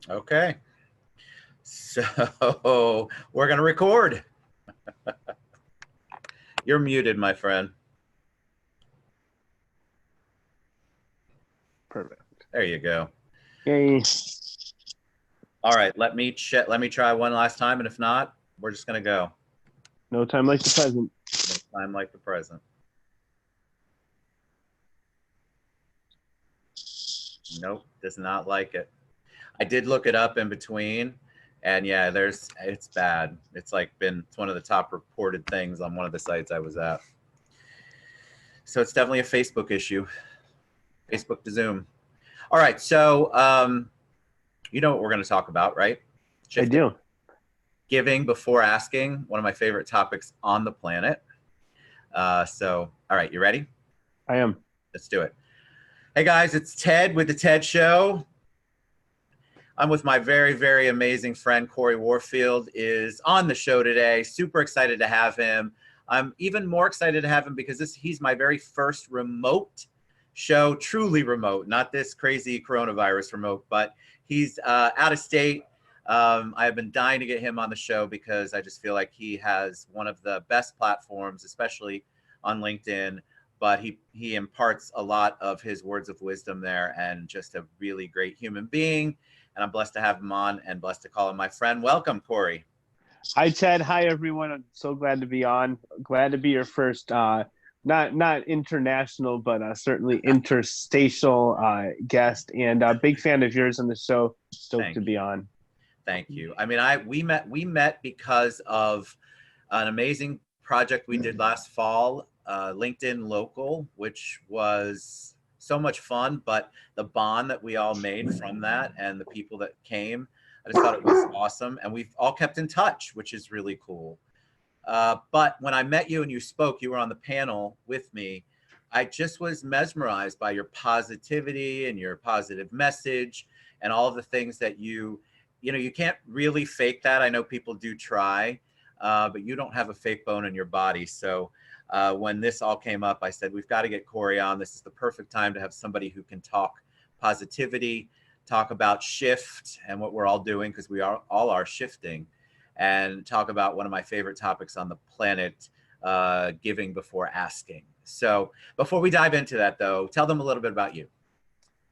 Okay. So we're going to record. You're muted, my friend. Perfect. There you go. Yay. All right. Let me try one last time. And if not, we're just going to go. No time like the present. No time like the present. Nope. Does not like it. I did look it up in between. And yeah, it's bad. It's one of the top reported things on one of the sites I was at. So it's definitely a Facebook issue. Facebook to Zoom. All right. So you know what we're going to talk about, right? Shifting. I do. Giving before asking, one of my favorite topics on the planet. So, all right, you ready? I am. Let's do it. Hey guys, it's Ted with the Ted Show. I'm with my very, very amazing friend Cory Warfield is on the show today. Super excited to have him. I'm even more excited to have him because he's my very first remote show, truly remote, not this crazy coronavirus remote, but he's out of state. I've been dying to get him on the show because I just feel like he has one of the best platforms, especially on LinkedIn. But he imparts a lot of his words of wisdom there, and just a really great human being. And I'm blessed to have him on, and blessed to call him my friend. Welcome, Cory. Hi, Ted. Hi, everyone. I'm so glad to be on. Glad to be your first, not international, but certainly interstitial guest, and a big fan of yours on the show. Stoked to be on. Thank you. I mean, we met because of an amazing project we did last fall, LinkedIn Local, which was so much fun. But the bond that we all made from that and the people that came, I just thought it was awesome. And we've all kept in touch, which is really cool. But when I met you and you spoke, you were on the panel with me. I just was mesmerized by your positivity and your positive message and all of the things that you can't really fake that. I know people do try, but you don't have a fake bone in your body. So when this all came up, I said, we've got to get Cory on. This is the perfect time to have somebody who can talk positivity, talk about shift and what we're all doing, because we all are shifting, and talk about one of my favorite topics on the planet, giving before asking. So before we dive into that, though, tell them a little bit about you.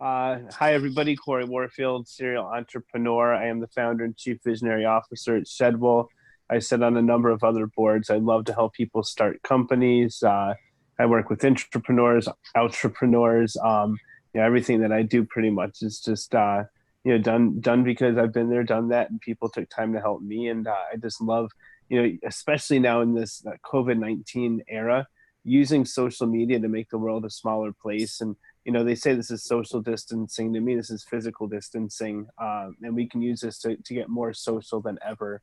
Hi, everybody. Cory Warfield, serial entrepreneur. I am the founder and chief visionary officer at Shedwell. I sit on a number of other boards. I love to help people start companies. I work with entrepreneurs, entrepreneurs. Everything that I do pretty much is just done because I've been there, done that, and people took time to help me. And I just love, especially now in this COVID-19 era, using social media to make the world a smaller place. And they say this is social distancing. To me, this is physical distancing, and we can use this to get more social than ever.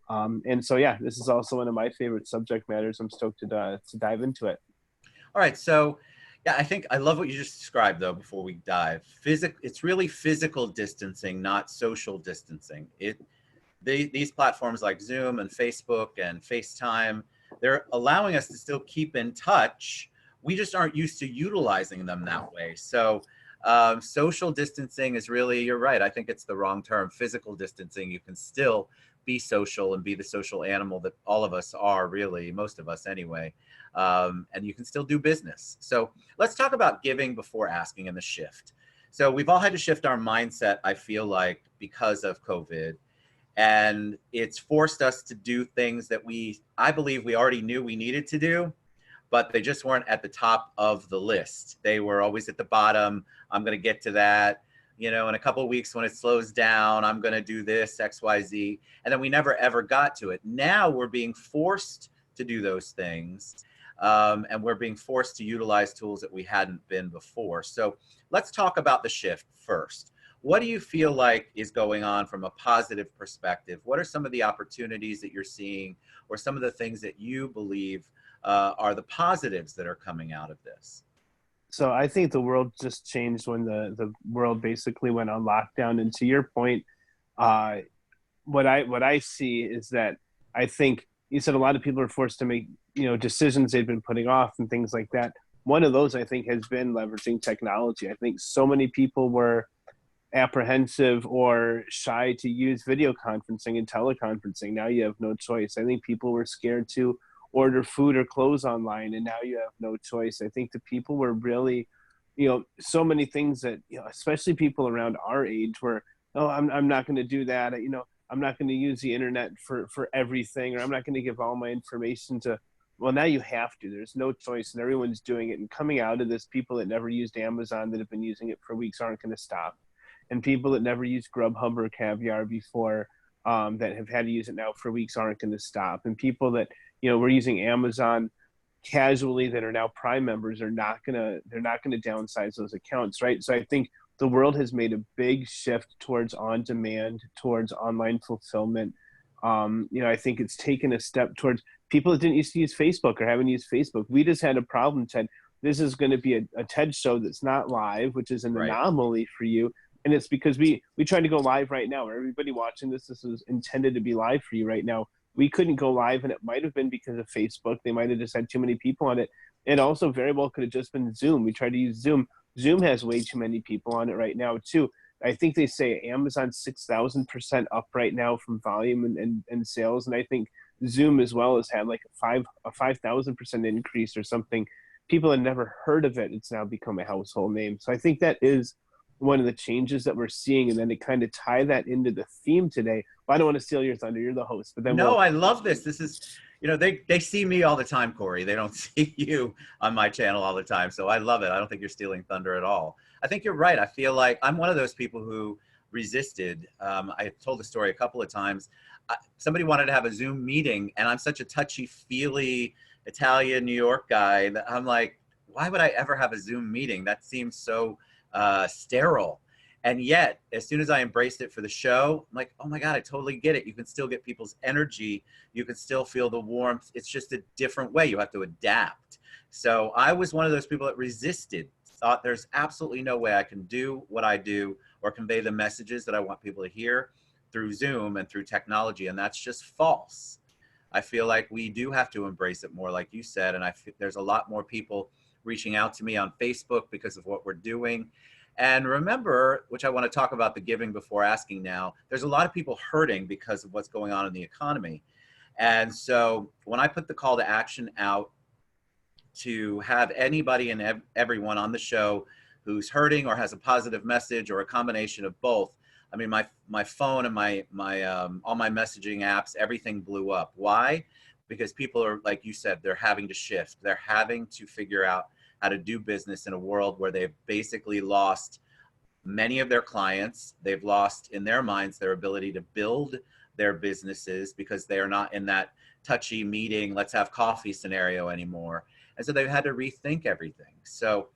And so, yeah, this is also one of my favorite subject matters. I'm stoked to dive into it. All right, so yeah, I think I love what you just described, though. Before we dive, it's really physical distancing, not social distancing. These platforms like Zoom and Facebook and FaceTime, they're allowing us to still keep in touch. We just aren't used to utilizing them that way. So social distancing is really, you're right. I think it's the wrong term. Physical distancing, you can still be social and be the social animal that all of us are, really, most of us anyway. And you can still do business. So let's talk about giving before asking and the shift. So we've all had to shift our mindset, I feel like, because of COVID. And it's forced us to do things that I believe we already knew we needed to do, but they just weren't at the top of the list. They were always at the bottom. I'm going to get to that. In a couple of weeks when it slows down, I'm going to do this, X, Y, Z. And then we never, ever got to it. Now we're being forced to do those things. And we're being forced to utilize tools that we hadn't been before. So let's talk about the shift first. What do you feel like is going on from a positive perspective? What are some of the opportunities that you're seeing, or some of the things that you believe are the positives that are coming out of this? So I think the world just changed when the world basically went on lockdown. And to your point, what I see is that I think you said a lot of people are forced to make decisions they've been putting off and things like that. One of those, I think, has been leveraging technology. I think so many people were apprehensive or shy to use video conferencing and teleconferencing. Now you have no choice. I think people were scared to order food or clothes online, and now you have no choice. I think the people were really, so many things that, especially people around our age were, oh, I'm not going to do that. I'm not going to use the internet for everything, or I'm not going to give all my information to, well, now you have to. There's no choice, and everyone's doing it. And coming out of this, people that never used Amazon that have been using it for weeks aren't going to stop. And people that never used Grubhub or Caviar before, that have had to use it now for weeks aren't going to stop. And people that, were using Amazon casually that are now Prime members they're not gonna downsize those accounts, right? So I think the world has made a big shift towards on demand, towards online fulfillment. I think it's taken a step towards people that didn't used to use Facebook or haven't used Facebook. We just had a problem, Ted. This is going to be a TED show that's not live, which is an Right. anomaly for you. And it's because we tried to go live right now. Everybody watching this was intended to be live for you right now. We couldn't go live, and it might have been because of Facebook. They might have just had too many people on it. It also very well could have just been Zoom. We tried to use Zoom. Zoom has way too many people on it right now too. I think they say Amazon's 6,000% up right now from volume and sales, and I think Zoom as well has had like a 5,000% increase or something. People had never heard of it. It's now become a household name. So I think that is one of the changes that we're seeing, and then to kind of tie that into the theme today. Well, I don't want to steal your thunder. You're the host, but then No, I love this. This is, they see me all the time, Cory. They don't see you on my channel all the time. So I love it. I don't think you're stealing thunder at all. I think you're right. I feel like I'm one of those people who resisted. I told the story a couple of times. Somebody wanted to have a Zoom meeting, and I'm such a touchy-feely Italian, New York guy that I'm like, why would I ever have a Zoom meeting? That seems so sterile. And yet, as soon as I embraced it for the show, I'm like, oh my God, I totally get it. You can still get people's energy. You can still feel the warmth. It's just a different way. You have to adapt. So I was one of those people that resisted, thought there's absolutely no way I can do what I do or convey the messages that I want people to hear through Zoom and through technology. And that's just false. I feel like we do have to embrace it more, like you said. And there's a lot more people reaching out to me on Facebook because of what we're doing. And remember, which I want to talk about the giving before asking now, there's a lot of people hurting because of what's going on in the economy. And so when I put the call to action out to have anybody and everyone on the show who's hurting or has a positive message or a combination of both, I mean, my phone and my all my messaging apps, everything blew up. Why? Because people are, like you said, they're having to shift. They're having to figure out how to do business in a world where they've basically lost many of their clients. They've lost, in their minds, their ability to build their businesses because they are not in that touchy meeting, let's have coffee scenario anymore. And so they've had to rethink everything. So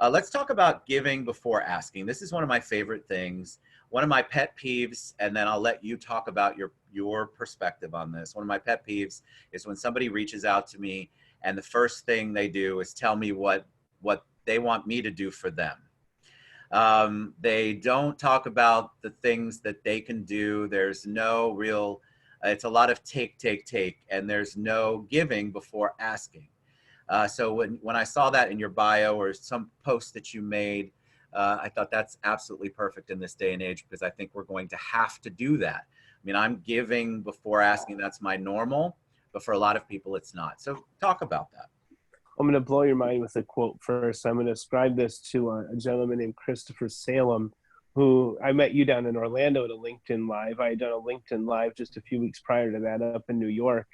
let's talk about giving before asking. This is one of my favorite things, one of my pet peeves, and then I'll let you talk about your perspective on this. One of my pet peeves is when somebody reaches out to me and the first thing they do is tell me what they want me to do for them. They don't talk about the things that they can do. There's no real, it's a lot of take, and there's no giving before asking. So when I saw that in your bio or some post that you made, I thought that's absolutely perfect in this day and age, because I think we're going to have to do that. I mean, I'm giving before asking. That's my normal, but for a lot of people, it's not. So talk about that. I'm going to blow your mind with a quote first. I'm going to ascribe this to a gentleman named Christopher Salem, who I met you down in Orlando at a LinkedIn Live. I had done a LinkedIn Live just a few weeks prior to that up in New York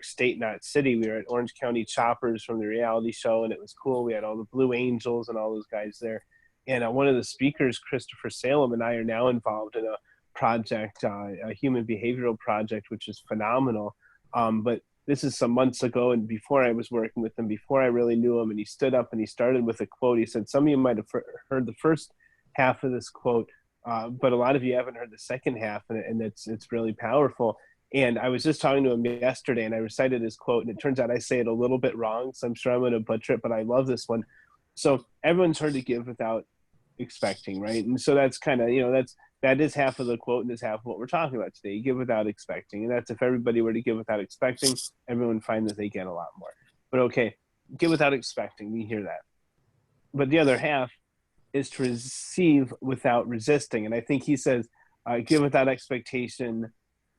State, not city. We were at Orange County Choppers from the reality show, and it was cool. We had all the Blue Angels and all those guys there. And one of the speakers, Christopher Salem, and I are now involved in a project, a human behavioral project, which is phenomenal. But this is some months ago, and before I was working with him, before I really knew him, and he stood up and he started with a quote. He said, some of you might have heard the first half of this quote, but a lot of you haven't heard the second half, and it's really powerful. And I was just talking to him yesterday, and I recited his quote, and it turns out I say it a little bit wrong, so I'm sure I'm going to butcher it, but I love this one. So everyone's heard to give without expecting, right? And so that's kind of, that is half of the quote and is half of what we're talking about today. You give without expecting. And that's if everybody were to give without expecting, everyone would find that they get a lot more. But okay, give without expecting, we hear that. But the other half is to receive without resisting. And I think he says, give without expectation,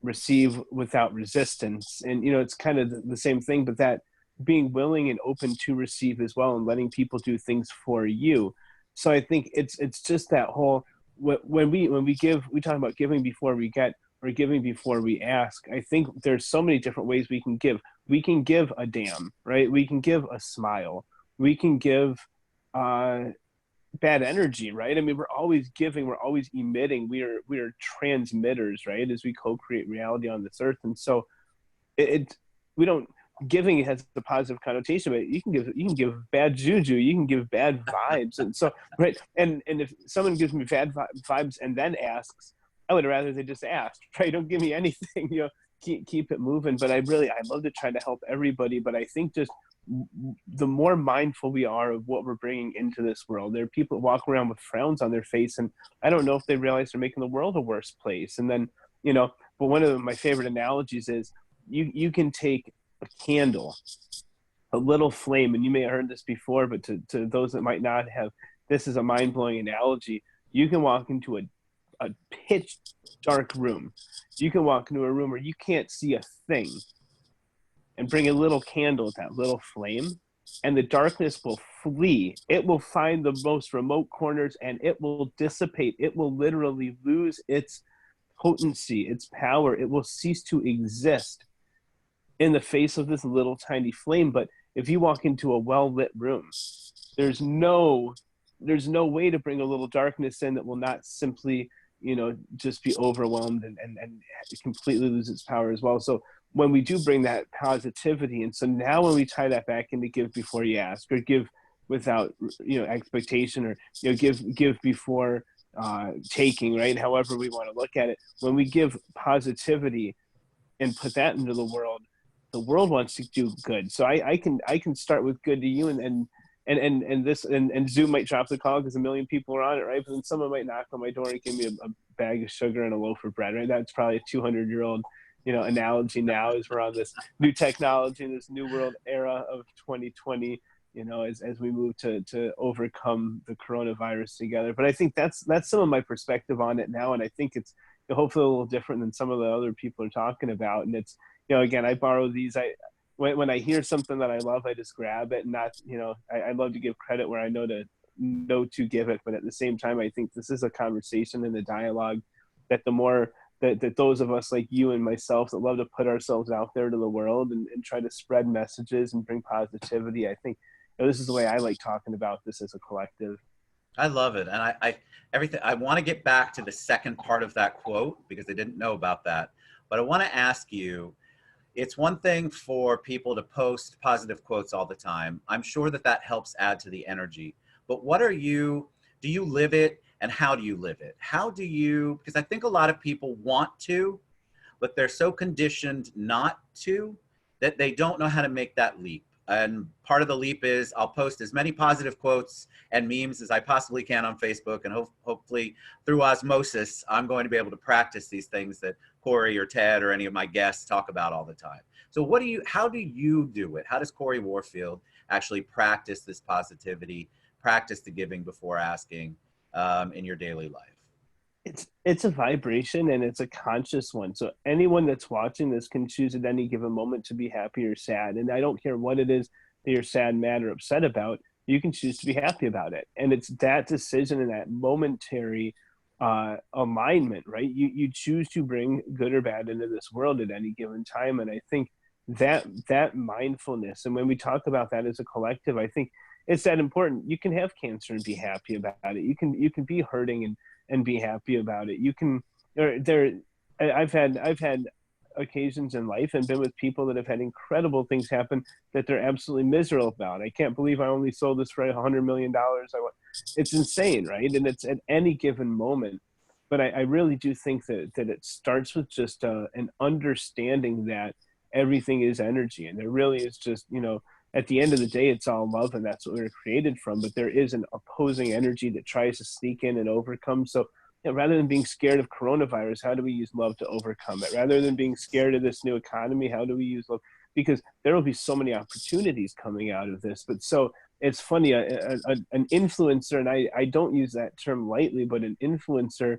receive without resistance. And, it's kind of the same thing, but that being willing and open to receive as well and letting people do things for you. So I think it's just that whole, when we give, we talk about giving before we get, or giving before we ask. I think there's so many different ways we can give. We can give a damn, right? We can give a smile. We can give bad energy, right? I mean, we're always giving, we're always emitting. We are transmitters, right? As we co-create reality on this earth. And so it we don't, giving has a positive connotation, but you can give bad juju, you can give bad vibes. And so, right, and if someone gives me bad vibes and then asks, I would rather they just ask, right? Don't give me anything, keep it moving. But I love to try to help everybody, but I think just the more mindful we are of what we're bringing into this world, there are people that walk around with frowns on their face, and I don't know if they realize they're making the world a worse place. And then, but one of my favorite analogies is you can take a candle, a little flame, and you may have heard this before, but to those that might not have, this is a mind-blowing analogy. You can walk into a pitch dark room. You can walk into a room where you can't see a thing, and bring a little candle with that little flame, and the darkness will flee. It will find the most remote corners and it will dissipate. It will literally lose its potency, its power. It will cease to exist in the face of this little tiny flame. But if you walk into a well-lit room, there's no way to bring a little darkness in that will not simply, just be overwhelmed and completely lose its power as well. So when we do bring that positivity, and so now when we tie that back into give before you ask, or give without expectation, or give before taking, right? However we want to look at it, when we give positivity and put that into the world wants to do good. So I can start with good to you, and Zoom might drop the call because a million people are on it, right? But then someone might knock on my door and give me a bag of sugar and a loaf of bread, right? That's probably a 200-year-old analogy now, as we're on this new technology in this new world era of 2020, as we move to overcome the coronavirus together. But I think that's some of my perspective on it now, and I think it's hopefully a little different than some of the other people are talking about. And it's, again, I borrow these. When I hear something that I love, I just grab it, and not, I love to give credit where I know to give it. But at the same time, I think this is a conversation and a dialogue that the more that those of us like you and myself that love to put ourselves out there to the world and try to spread messages and bring positivity, I think this is the way I like talking about this as a collective. I love it. And I want to get back to the second part of that quote because I didn't know about that. But I want to ask you, it's one thing for people to post positive quotes all the time. I'm sure that helps add to the energy. But do you live it, and how do you live it? Because I think a lot of people want to, but they're so conditioned not to that they don't know how to make that leap. And part of the leap is I'll post as many positive quotes and memes as I possibly can on Facebook. And hopefully through osmosis, I'm going to be able to practice these things that Cory or Ted or any of my guests talk about all the time. So how do you do it? How does Cory Warfield actually practice this positivity, practice the giving before asking in your daily life? It's a vibration, and it's a conscious one. So anyone that's watching this can choose at any given moment to be happy or sad. And I don't care what it is that you're sad, mad, or upset about. You can choose to be happy about it. And it's that decision and that momentary alignment, right? You choose to bring good or bad into this world at any given time. And I think that mindfulness, and when we talk about that as a collective, I think it's that important. You can have cancer and be happy about it. You can be hurting and be happy about it. You can I've had occasions in life and been with people that have had incredible things happen that they're absolutely miserable about. I can't believe I only sold this for $100 million. It's insane, right? And it's at any given moment. But I really do think that it starts with just an understanding that everything is energy, and there really is just, at the end of the day, it's all love, and that's what we were created from. But there is an opposing energy that tries to sneak in and overcome. So rather than being scared of coronavirus, how do we use love to overcome it? Rather than being scared of this new economy, how do we use love? because there will be so many opportunities coming out of this. But so it's funny, an influencer, and I don't use that term lightly, but an influencer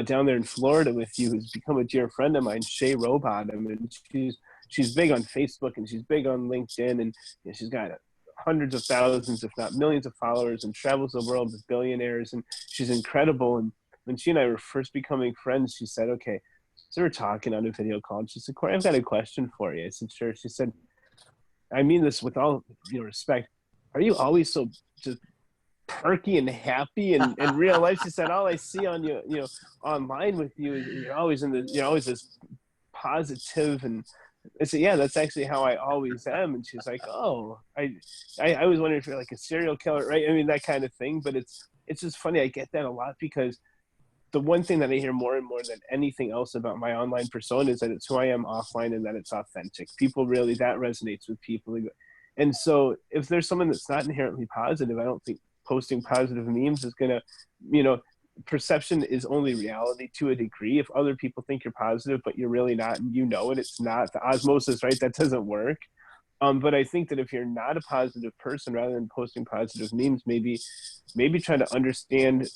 down there in Florida with you, who's become a dear friend of mine, Shay Robottom, and she's big on Facebook and she's big on LinkedIn, and she's got hundreds of thousands, if not millions of followers, and travels the world with billionaires, and she's incredible. And when she and I were first becoming friends, she said, okay, so we're talking on a video call, and she said, Cory, I've got a question for you. I said, sure. She said, I mean this with all respect. Are you always so just perky and happy and in real life? She said, all I see on you, online with you is you're always this positive. And I said, yeah, that's actually how I always am. And she's like, oh, I was wondering if you're like a serial killer, right? I mean, that kind of thing. But it's just funny. I get that a lot, because the one thing that I hear more and more than anything else about my online persona is that it's who I am offline, and that it's authentic. People really, that resonates with people. And so if there's someone that's not inherently positive, I don't think posting positive memes is going to, perception is only reality to a degree. If other people think you're positive, but you're really not, and it's not the osmosis, right? That doesn't work. But I think that if you're not a positive person, rather than posting positive memes, maybe try to understand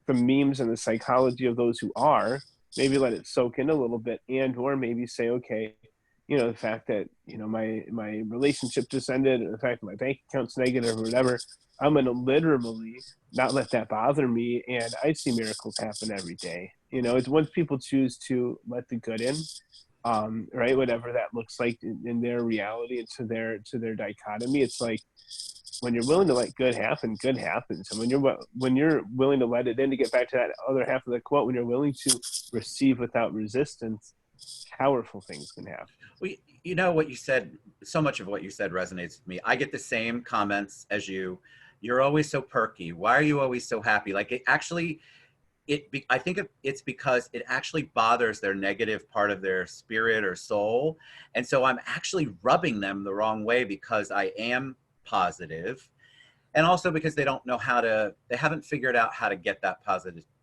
the memes and the psychology of those who are, maybe let it soak in a little bit, and or maybe say, okay, the fact that my relationship just ended, or the fact that my bank account's negative or whatever, I'm gonna literally not let that bother me, and I see miracles happen every day. It's once people choose to let the good in, right, whatever that looks like in their reality and to their dichotomy. It's like, when you're willing to let good happen, good happens. And when you're willing to let it in, to get back to that other half of the quote, when you're willing to receive without resistance, powerful things can happen. Well, what you said, so much of what you said resonates with me. I get the same comments as you. You're always so perky. Why are you always so happy? Like, I think it's because it actually bothers their negative part of their spirit or soul. And so I'm actually rubbing them the wrong way, because I am positive, and also because they haven't figured out how to get that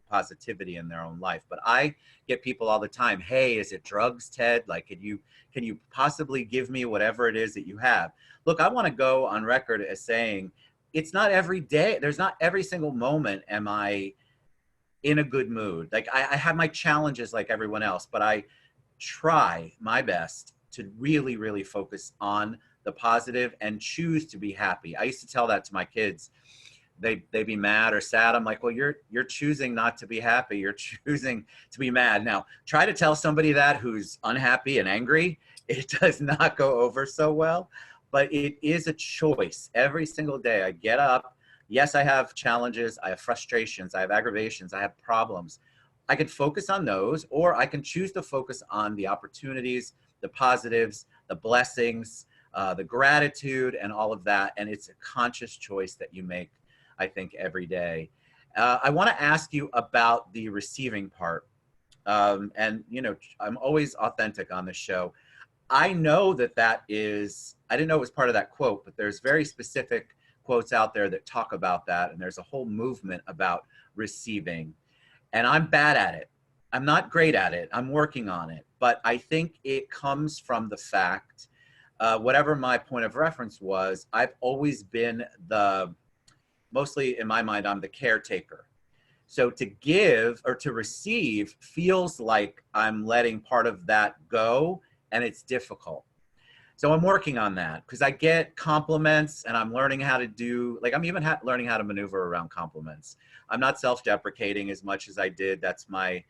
positivity in their own life. But I get people all the time, hey, is it drugs, Ted? Like, can you possibly give me whatever it is that you have? Look, I want to go on record as saying, it's not every day, there's not every single moment am I in a good mood. Like, I have my challenges like everyone else, but I try my best to really, really focus on the positive and choose to be happy. I used to tell that to my kids. They'd be mad or sad. I'm like, well, you're choosing not to be happy. You're choosing to be mad. Now, try to tell somebody that who's unhappy and angry. It does not go over so well, but it is a choice. Every single day I get up. Yes, I have challenges. I have frustrations. I have aggravations. I have problems. I can focus on those, or I can choose to focus on the opportunities, the positives, the blessings, the gratitude, and all of that. And it's a conscious choice that you make, I think, every day. I want to ask you about the receiving part. And, I'm always authentic on this show. I know that is, I didn't know it was part of that quote, but there's very specific quotes out there that talk about that. And there's a whole movement about receiving. And I'm bad at it. I'm not great at it. I'm working on it. But I think it comes from the fact, whatever my point of reference was, I've always been mostly in my mind, I'm the caretaker. So to give or to receive feels like I'm letting part of that go, and it's difficult. So I'm working on that, because I get compliments, and I'm learning how to I'm even learning how to maneuver around compliments. I'm not self-deprecating as much as I did. That's my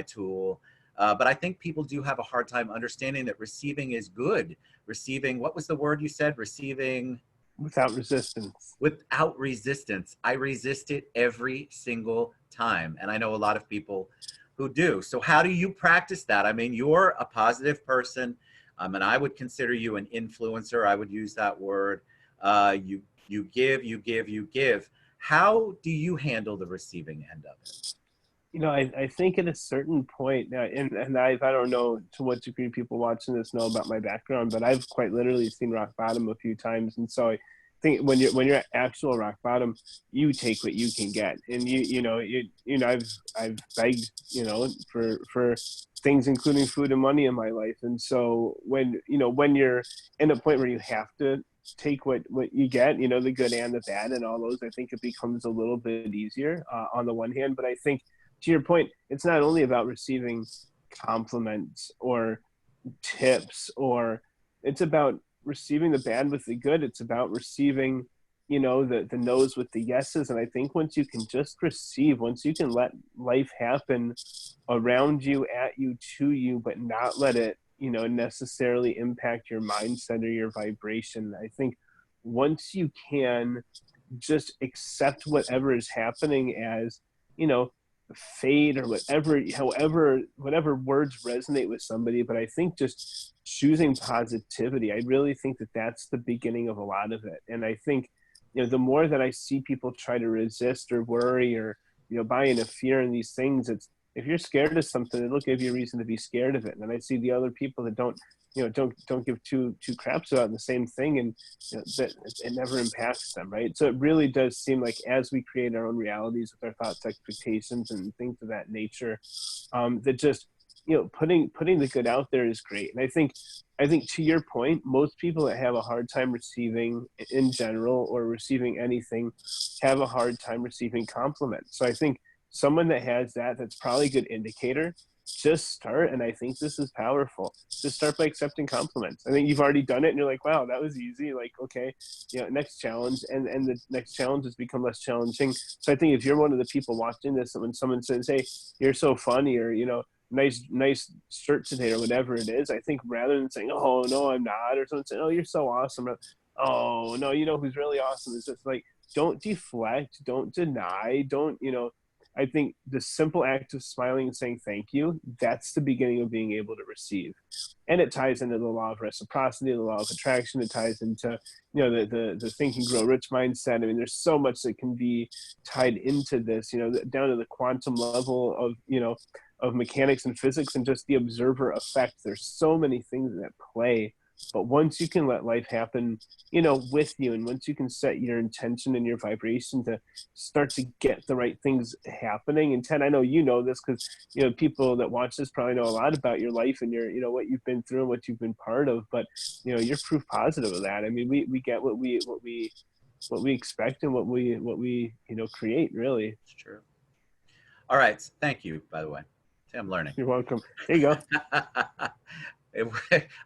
tool. But I think people do have a hard time understanding that receiving is good. Receiving, what was the word you said? Receiving without resistance. Without resistance. I resist it every single time. And I know a lot of people who do. So how do you practice that? I mean, you're a positive person. And I would consider you an influencer. I would use that word. You give, you give, you give. How do you handle the receiving end of it? I think at a certain point, and I don't know to what degree people watching this know about my background, but I've quite literally seen rock bottom a few times. And so I think when you're at actual rock bottom, you take what you can get, and I've begged, for things including food and money in my life, and so when you're in a point where you have to take what you get, the good and the bad and all those, I think it becomes a little bit easier on the one hand. But I think, to your point, it's not only about receiving compliments or tips, or it's about receiving the bad with the good. It's about receiving, the no's with the yeses. And I think once you can just receive, once you can let life happen around you, at you, to you, but not let it, necessarily impact your mindset or your vibration, I think once you can just accept whatever is happening as, fade or whatever, whatever words resonate with somebody. But I think just choosing positivity, I really think that that's the beginning of a lot of it. And I think, the more that I see people try to resist or worry or, buy into fear in these things, it's, if you're scared of something, it'll give you a reason to be scared of it. And I see the other people that don't give two craps about the same thing, and that it never impacts them, right? So it really does seem like, as we create our own realities with our thoughts, expectations, and things of that nature, that just putting the good out there is great. And I think to your point, most people that have a hard time receiving in general, or receiving anything, have a hard time receiving compliments. So I think someone that has that's probably a good indicator. Just start, and I think this is powerful. Just start by accepting compliments. I think you've already done it, and you're like, wow, that was easy. Like, okay, next challenge, and the next challenge has become less challenging. So I think if you're one of the people watching this, and when someone says, hey, you're so funny, or nice shirt today, or whatever it is, I think rather than saying, oh no, I'm not, or someone saying, oh, you're so awesome, oh no, who's really awesome, is just like, don't deflect, don't deny, don't I think the simple act of smiling and saying thank you, that's the beginning of being able to receive. And it ties into the law of reciprocity, the law of attraction. It ties into, the think and grow rich mindset. I mean, there's so much that can be tied into this, down to the quantum level of mechanics and physics, and just the observer effect. There's so many things that play. But once you can let life happen, with you, and once you can set your intention and your vibration to start to get the right things happening. And Ted, I know this because, people that watch this probably know a lot about your life and your, what you've been through and what you've been part of. But, you're proof positive of that. I mean, we get what we expect, and what we create, really. It's true. All right. Thank you, by the way. See, I'm learning. You're welcome. There you go.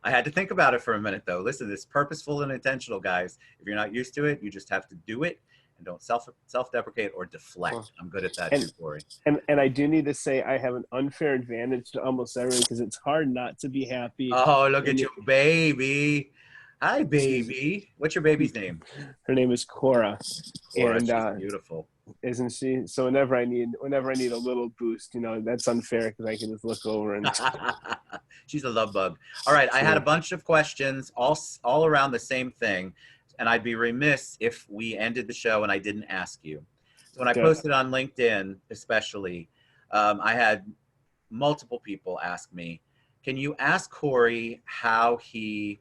I had to think about it for a minute, though. Listen, it's purposeful and intentional, guys. If you're not used to it, you just have to do it, and don't self-deprecate or deflect. Well, I'm good at that too, Cory. And I do need to say, I have an unfair advantage to almost everyone, because it's hard not to be happy. Oh, look at you, baby. Hi, baby. What's your baby's name? Her name is Cora. Cora, And she's beautiful. Isn't she? So whenever I need a little boost, that's unfair, because I can just look over and She's a love bug. All right, I had a bunch of questions all around the same thing, and I'd be remiss if we ended the show and I didn't ask you. So when I posted on LinkedIn, especially, I had multiple people ask me, can you ask Cory how he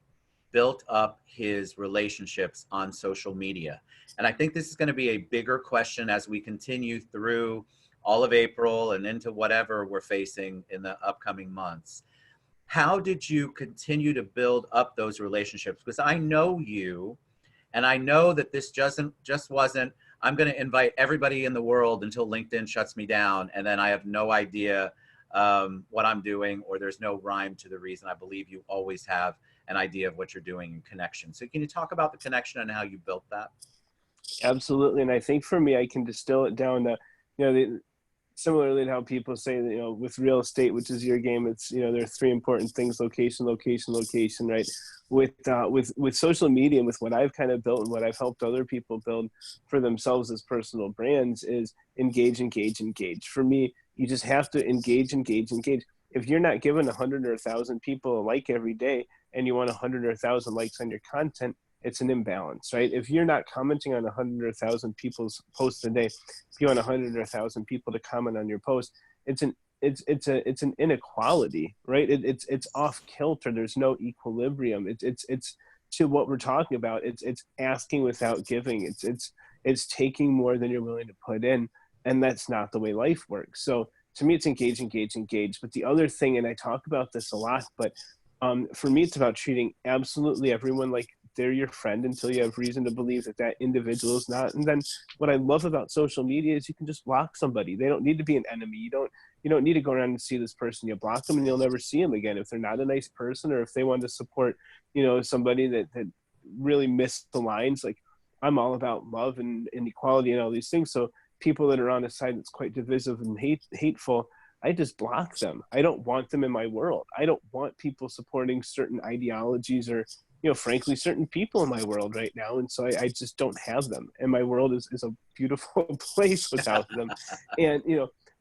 built up his relationships on social media? And I think this is going to be a bigger question as we continue through all of April and into whatever we're facing in the upcoming months. How did you continue to build up those relationships? Because I know you, and I know that this just wasn't, I'm going to invite everybody in the world until LinkedIn shuts me down, and then I have no idea what I'm doing, or there's no rhyme to the reason. I believe you always have an idea of what you're doing in connection. So can you talk about the connection and how you built that? Absolutely. And I think for me, I can distill it down to, similarly to how people say that, with real estate, which is your game, it's, there are three important things: location, location, location, right? With social media, and with what I've kind of built and what I've helped other people build for themselves as personal brands, is engage, engage, engage. For me, you just have to engage, engage, engage. If you're not giving 100 or 1,000 people a like every day, and you want 100 or 1,000 likes on your content, it's an imbalance, right? If you're not commenting on 100 or 1,000 people's posts a day, if you want 100 or 1,000 people to comment on your post, it's an inequality, right? It's off kilter. There's no equilibrium. It's to what we're talking about. It's asking without giving. It's taking more than you're willing to put in, and that's not the way life works. So to me, it's engage, engage, engage. But the other thing, and I talk about this a lot, but for me, it's about treating absolutely everyone like they're your friend until you have reason to believe that that individual is not. And then what I love about social media is you can just block somebody. They don't need to be an enemy. You don't need to go around and see this person. You block them and you'll never see them again. If they're not a nice person, or if they want to support, somebody that really missed the lines. Like, I'm all about love and equality and all these things. So people that are on a side that's quite divisive and hateful, I just block them. I don't want them in my world. I don't want people supporting certain ideologies or, frankly, certain people in my world right now. And so I just don't have them. And my world is a beautiful place without them. And,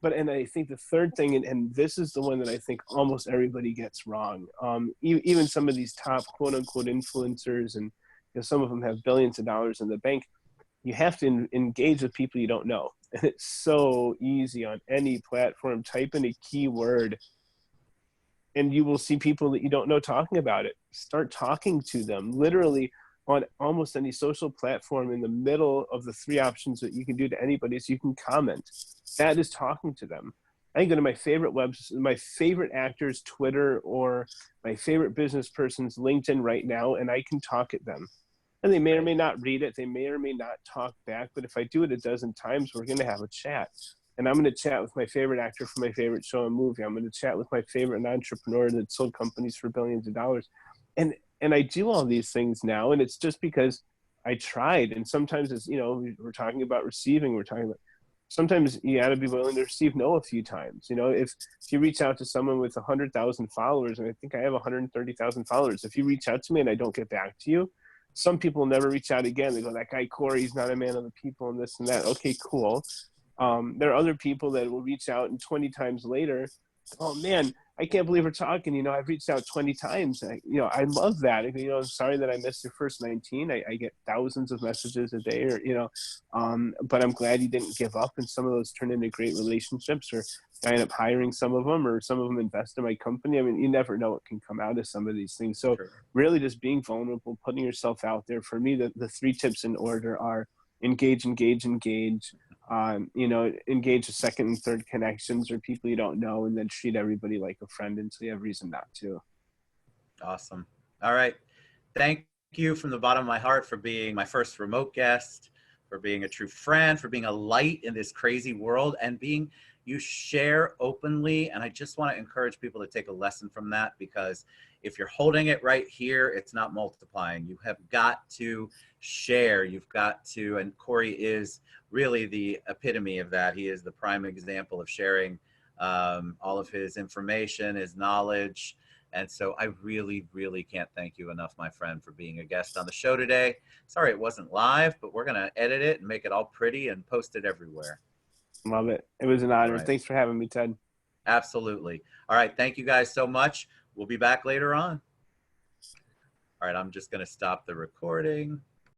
and I think the third thing, and this is the one that I think almost everybody gets wrong. Even some of these top quote unquote influencers, and some of them have billions of dollars in the bank. You have to engage with people you don't know. And it's so easy on any platform. Type in a keyword and you will see people that you don't know talking about it. Start talking to them. Literally, on almost any social platform, in the middle of the three options that you can do to anybody is you can comment. That is talking to them. I can go to my favorite my favorite actor's Twitter, or my favorite business person's LinkedIn right now, and I can talk at them. And they may or may not read it. They may or may not talk back. But if I do it a dozen times, we're going to have a chat. And I'm going to chat with my favorite actor for my favorite show and movie. I'm going to chat with my favorite entrepreneur that sold companies for billions of dollars. And I do all these things now. And it's just because I tried. And sometimes it's, we're talking about receiving. We're talking about, sometimes you got to be willing to receive no a few times. If you reach out to someone with 100,000 followers, and I think I have 130,000 followers, if you reach out to me and I don't get back to you, some people never reach out again. They go, that guy Cory, he's not a man of the people, and this and that. Okay, cool. There are other people that will reach out, and 20 times later, oh man, I can't believe we're talking. I've reached out 20 times. I love that. I'm sorry that I missed your first 19. I get thousands of messages a day, but I'm glad you didn't give up. And some of those turn into great relationships, or I end up hiring some of them, or some of them invest in my company. I mean, you never know what can come out of some of these things. So really just being vulnerable, putting yourself out there. For me, the three tips in order are engage, engage, engage. Engage the second and third connections or people you don't know, and then treat everybody like a friend until you have reason not to. Awesome. All right. Thank you from the bottom of my heart for being my first remote guest, for being a true friend, for being a light in this crazy world, and you share openly. And I just want to encourage people to take a lesson from that, because if you're holding it right here, it's not multiplying. You have got to share. You've got to, and Cory is really the epitome of that. He is the prime example of sharing all of his information, his knowledge. And so I really, really can't thank you enough, my friend, for being a guest on the show today. Sorry it wasn't live, but we're going to edit it and make it all pretty and post it everywhere. Love it. It was an honor. Right. Thanks for having me, Ted. Absolutely. All right. Thank you guys so much. We'll be back later on. All right. I'm just going to stop the recording.